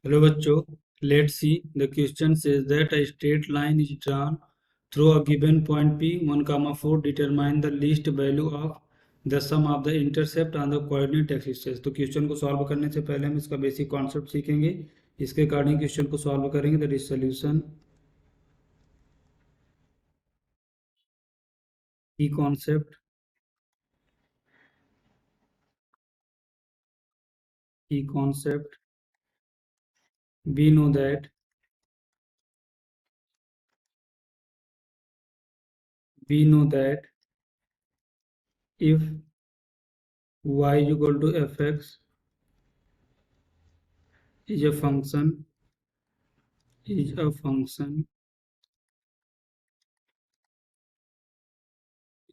Hello बच्चों, let's see. The question says that a straight line is drawn through a given point P 1, 4. Determine the least value of the sum of the intercept on the coordinate axis. तो question को solve करने से पहले हम इसका basic concept सीखेंगे. इसके according question को सॉल्व करेंगे. That is solution. की कॉन्सेप्ट की concept we know that if y is equal to fx is a function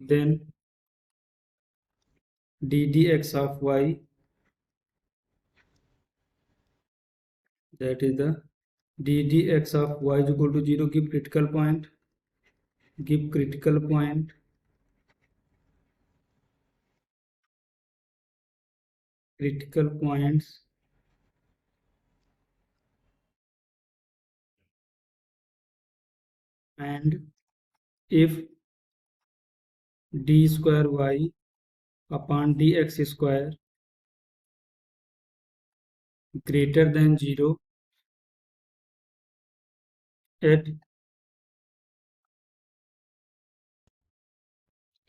then ddx of y, that is the ddx of y is equal to 0. Give critical points and if d square y upon dx square greater than 0 at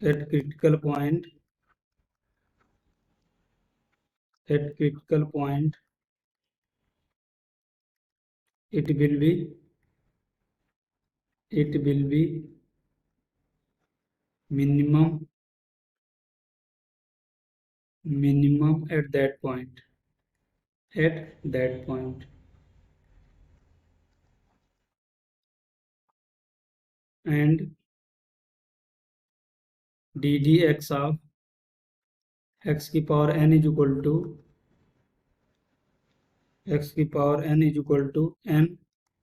critical point it will be minimum at that point and ddx of x की power n is equal to n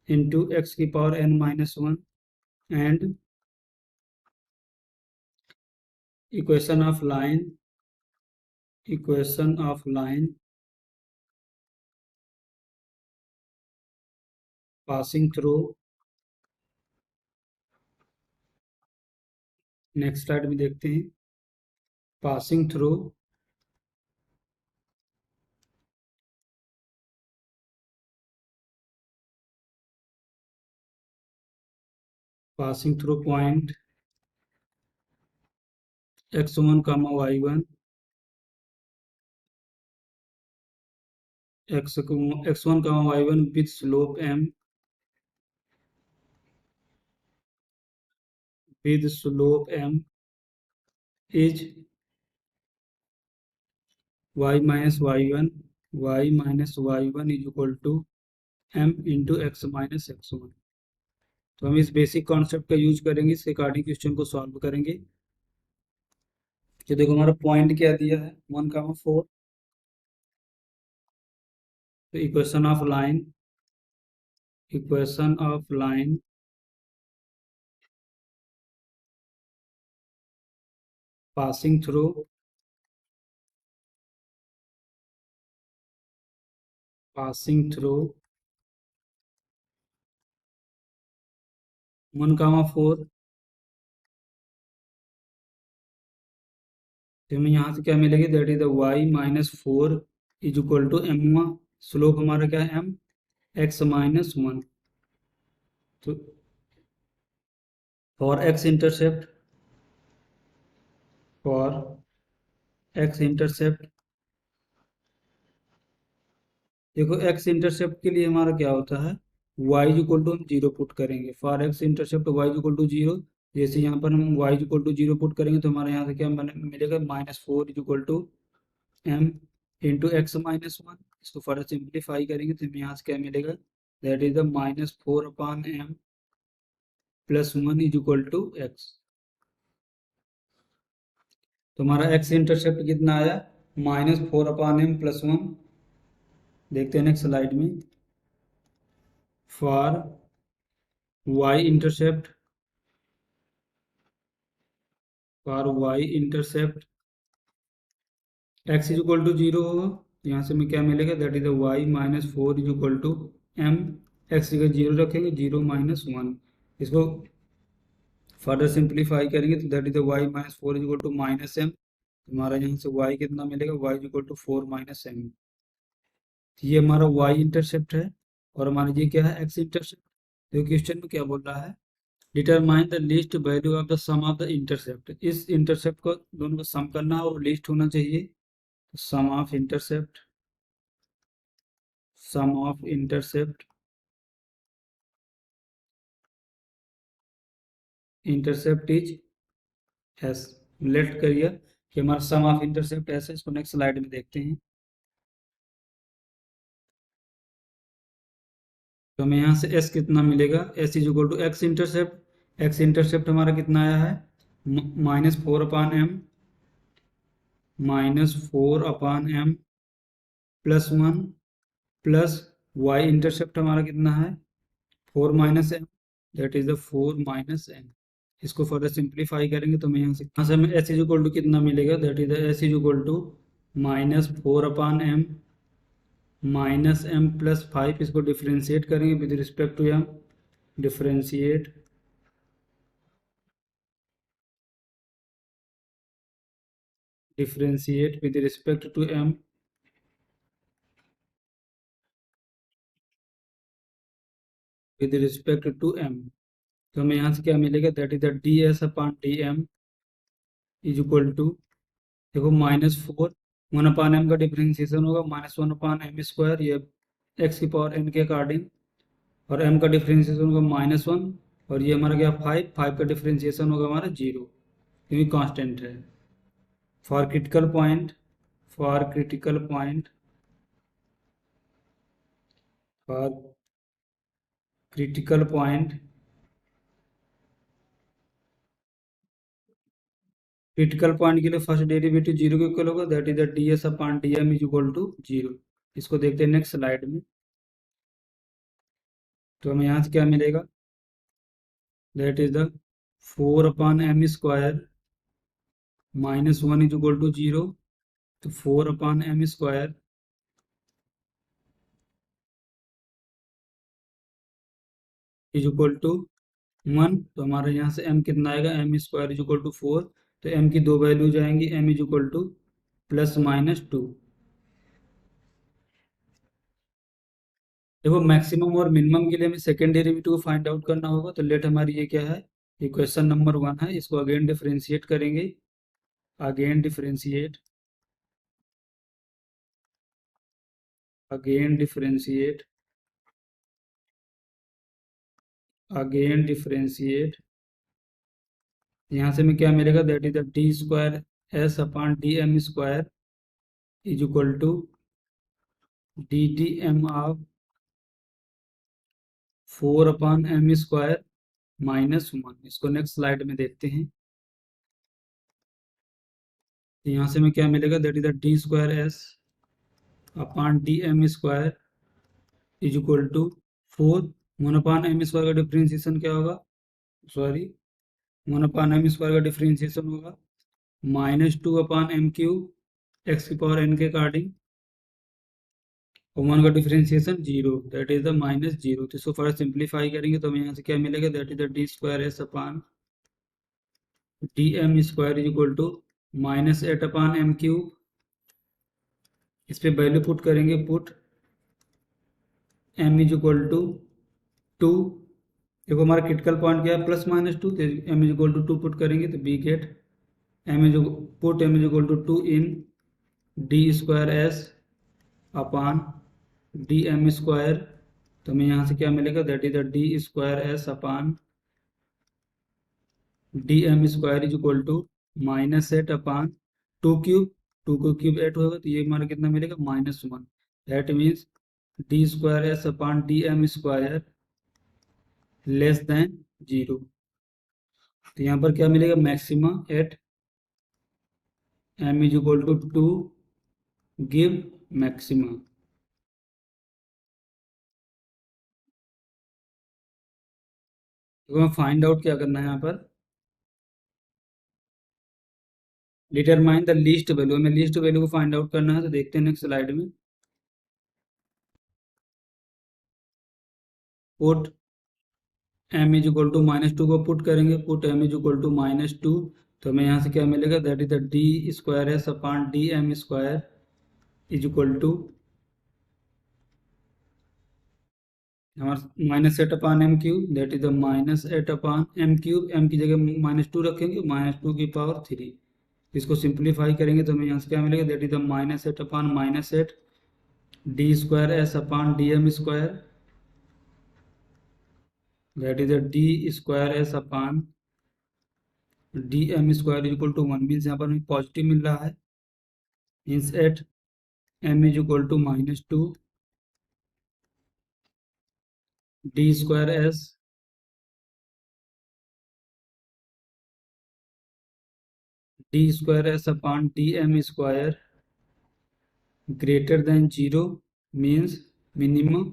into x की power n minus 1 and equation of line passing through. Next slide में देखते हैं. passing through point x1 comma y1 x1 comma y1 with slope m is y minus y1 is equal to m into x minus x1. तो हम इस basic concept का use करेंगे. इसके according question को सॉल्व करेंगे. तो देखो हमारा पॉइंट क्या दिया है 1, 4. तो equation of line passing through 1, 4. तो हमें यहाँ से क्या मिलेगी, that is the y minus 4 is equal to m. Slope हमारा क्या है m x माइनस 1. तो फॉर x इंटरसेप्ट देखो x इंटरसेप्ट के लिए हमारा क्या होता है y इक्वल टू हम 0 पुट करेंगे. For x intercept y equal to 0. जैसे यहाँ पर हम y इक्वल टू 0 पुट करेंगे तो हमारे यहाँ से क्या मिलेगा -4 is equal to m into x minus 1. इसको फर्दर सिंप्लीफाई करेंगे तो हमें यहाँ से क्या मिलेगा, that is the -4 upon m plus 1 is equal to x. तो हमारा x इंटरसेप्ट कितना आया -4 अपॉन m प्लस 1. देखते हैं नेक्स्ट स्लाइड में. For y intercept x is equal to 0 होगा. यहाँ से हमें क्या मिलेगा, that is the y minus four is equal to m. X जगह जीरो रखेंगे, जीरो माइनस वन। इसको फर्दर सिंप्लीफाई करेंगे तो that is the y minus four is equal to minus m. हमारा यहाँ से वाई कितना मिलेगा, y is equal to four minus m. ये हमारा वाई इंटरसेप्ट है, और हमारा ये क्या है, एक्स इंटरसेप्ट। तो क्वेश्चन में क्या बोल रहा है, determine the least value of the sum of the intercept. इस इंटरसेप्ट को दोनों को सम करना है और लीस्ट होना चाहिए। तो sum of intercept, sum of intercept, intercept is s. Let करिए कि हमारा सम ऑफ इंटरसेप्ट एस है। इसको नेक्स्ट स्लाइड में देखते हैं। तो हमें यहाँ से एस कितना मिलेगा, s is equal to x intercept. X intercept हमारा कितना आया है, minus four upon m, minus four upon m plus one, plus y intercept हमारा कितना है, four minus m, that is the four minus m. इसको फर्दर सिंप्लीफाई करेंगे तो यहाँ से हमें एस इज इक्वल टू कितना मिलेगा, that is the S is equal to minus four upon m minus m plus five. इसको डिफ्रेंशिएट करेंगे with respect to m, differentiate, differentiate with respect to m, with respect to m. तो हमें यहाँ से क्या मिलेगा, that is the d s upon d m is equal to, देखो minus four, one upon m का differentiation होगा minus one upon m square, ये एक्स की पावर एन के अकॉर्डिंग, और एम का डिफ्रेंशिएशन होगा माइनस वन, और ये हमारा क्या फाइव, फाइव का डिफ्रेंशिएशन होगा हमारा जीरो, क्योंकि कांस्टेंट है। For critical point, for critical point, for critical point, critical point के लिए फर्स्ट डेरिवेटिव जीरो के इक्वल होगा, that is the d s upon D m is equal to zero. इसको देखते हैं नेक्स्ट स्लाइड में। तो हमें यहाँ से क्या मिलेगा, that is the four upon M square minus one is equal to zero. तो four upon M square is equal to one. तो हमारे यहाँ से m कितना आएगा, m square is equal to four. तो m की दो वैल्यू जाएंगी, m is equal to plus minus two. देखो मैक्सिमम और मिनिमम के लिए हमें सेकेंड डेरिवेटिव को फाइंड आउट करना होगा। तो लेट हमारी ये क्या है, इक्वेशन नंबर वन है। इसको अगेन डिफरेंशिएट करेंगे, again differentiate, again differentiate, again differentiate. यहाँ से हमें क्या मिलेगा, that is the D square S upon D M square is equal to D D M of four upon M square minus one. इसको next slide में देखते हैं। तो यहाँ से हमें क्या मिलेगा, that is the D square S upon D M square is equal to four, one upon M square का डिफ्रेंशिएशन क्या होगा, sorry, one upon M square का डिफ्रेंशिएशन होगा minus two upon M cube X की power N के according, और one का differentiation zero, that is the minus zero. तो इसको फर्स्ट सिंप्लीफाई करेंगे तो हमें यहाँ से क्या मिलेगा, that is the D square S upon D M square is equal to minus eight upon M cube. इस पे वैल्यू पुट करेंगे, put M is equal to two. देखो हमारा क्रिटिकल पॉइंट क्या है, प्लस माइनस टू, तो M is equal to two put करेंगे तो we get M is put M is equal to two in D square S upon D M square. तो हमें यहाँ से क्या मिलेगा, that is the D square S upon D M square is equal to minus eight upon two cube, two को cube eight होगा तो ये हमारा कितना मिलेगा, minus one. That means D square S upon D M square less than zero. तो यहाँ पर क्या मिलेगा, maxima at M is equal to two give maxima. तो हमें फाइंड आउट क्या करना है यहाँ पर, डिटरमाइन द लीस्ट वैल्यू, हमें लीस्ट वैल्यू को फाइंड आउट करना है, तो देखते हैं नेक्स्ट स्लाइड में। Put m is equal to -2 को पुट करेंगे, put m is equal to -2, तो हमें यहाँ से क्या मिलेगा, that is the D square S upon D M square is equal to हमारा -8 upon M cube, that is the -8 upon M cube, M की जगह -2 रखेंगे, -2 की पावर 3। इसको सिंप्लीफाई करेंगे तो हमें यहाँ से क्या मिलेगा, that is the -8 upon -8 D square S upon D M square, that is the D square S upon D M square equal to 1, means यहाँ पर हमें पॉजिटिव मिल रहा है, means at M is equal to -2 D square S upon D M square greater than 0, means minimum,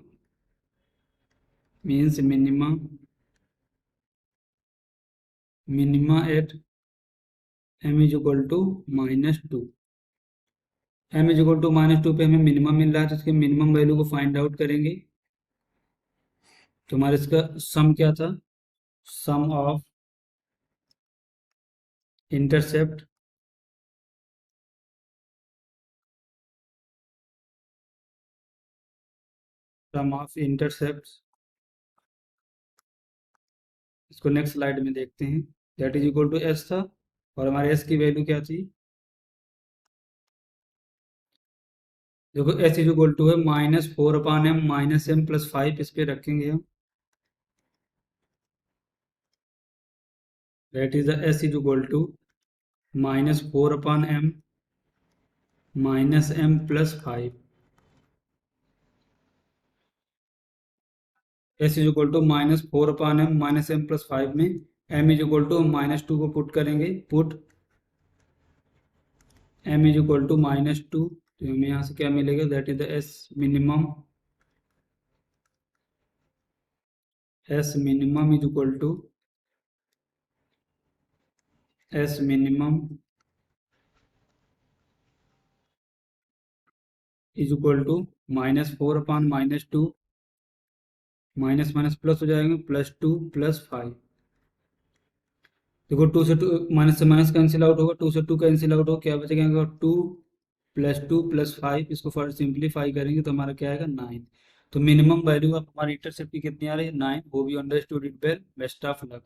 minima at M is equal to -2। M is equal to -2 पे हमें minimum मिल रहा है, तो इसके मिनिमम वैल्यू को फाइंड आउट करेंगे। तो हमारे इसका सम क्या था, सम ऑफ इंटरसेप्ट इसको नेक्स्ट स्लाइड में देखते हैं। That is equal to S था, और हमारे एस की वैल्यू क्या थी, देखो एस इज इक्वल टू है -4 अपॉन एम -m + 5, इस पे रखेंगे हम, that is the S is equal to -4 upon M -m + 5, S is equal to -4 upon M -m + 5 में m इज इक्वल टू -2 को पुट करेंगे, put m is equal to -2, तो हमें यहाँ से क्या मिलेगा, that is the S minimum is equal to S minimum is equal to -4 upon -2, minus minus plus हो जाएंगे, +2 + 5, देखो 2 से 2 माइनस से माइनस कैंसिल आउट होगा, 2 से 2 कैंसिल आउट होगा, क्या बचेगा 2 + 2 + 5, इसको फर्स्ट सिंप्लीफाई करेंगे तो हमारा क्या आएगा 9। तो मिनिमम वैल्यू अब हमारी इंटरसेप्ट की कितनी आ रही है, 9, वो भी understood it well, best of luck.